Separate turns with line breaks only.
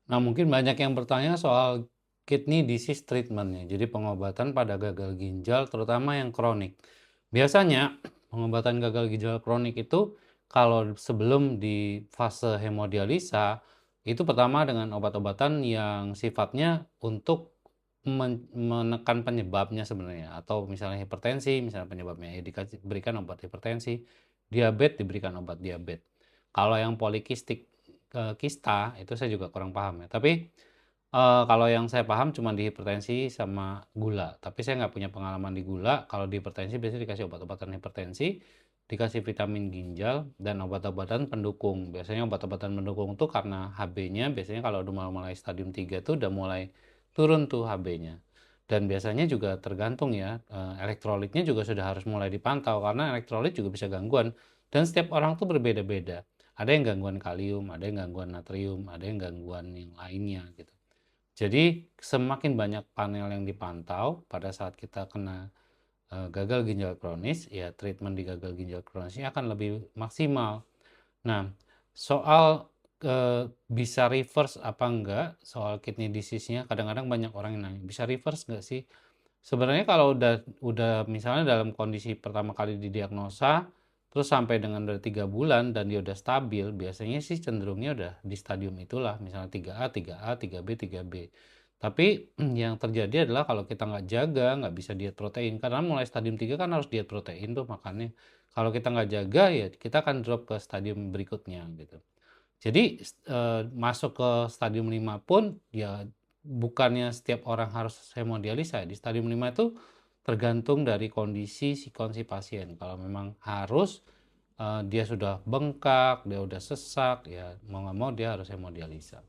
Nah, mungkin banyak yang bertanya soal kidney disease treatment-nya, jadi pengobatan pada gagal ginjal terutama yang kronik. Biasanya pengobatan gagal ginjal kronik itu kalau sebelum di fase hemodialisa, itu pertama dengan obat-obatan yang sifatnya untuk menekan penyebabnya sebenarnya, atau misalnya hipertensi, misalnya penyebabnya ya diberikan obat hipertensi, diabetes diberikan obat diabetes. Kalau yang polikistik kista itu saya juga kurang paham ya, tapi kalau yang saya paham cuma di hipertensi sama gula, tapi saya nggak punya pengalaman di gula. Kalau di hipertensi biasanya dikasih obat-obatan hipertensi, dikasih vitamin ginjal, dan obat-obatan pendukung. Biasanya obat-obatan pendukung tuh karena HB-nya biasanya kalau udah mulai stadium 3 tuh udah mulai turun tuh HB-nya. Dan biasanya juga tergantung ya, elektrolitnya juga sudah harus mulai dipantau karena elektrolit juga bisa gangguan dan setiap orang tuh berbeda-beda. Ada yang gangguan kalium, ada yang gangguan natrium, ada yang gangguan yang lainnya gitu. Jadi semakin banyak panel yang dipantau pada saat kita kena gagal ginjal kronis, ya treatment di gagal ginjal kronis ini akan lebih maksimal. Nah, soal bisa reverse apa enggak, soal kidney disease-nya, kadang-kadang banyak orang yang nanya, bisa reverse nggak sih? Sebenarnya kalau udah misalnya dalam kondisi pertama kali didiagnosa, terus sampai dengan udah 3 bulan dan dia udah stabil, biasanya sih cenderungnya udah di stadium itulah, misalnya 3A, 3A, 3B, 3B. Tapi yang terjadi adalah kalau kita nggak jaga, nggak bisa diet protein, karena mulai stadium 3 kan harus diet protein tuh makannya. Kalau kita nggak jaga ya kita akan drop ke stadium berikutnya gitu. Jadi, masuk ke stadium 5 pun, ya bukannya setiap orang harus hemodialisa, di stadium 5 itu tergantung dari kondisi sikon si pasien. Kalau memang harus, dia sudah bengkak, dia udah sesak, ya mau nggak mau dia harus hemodialisa.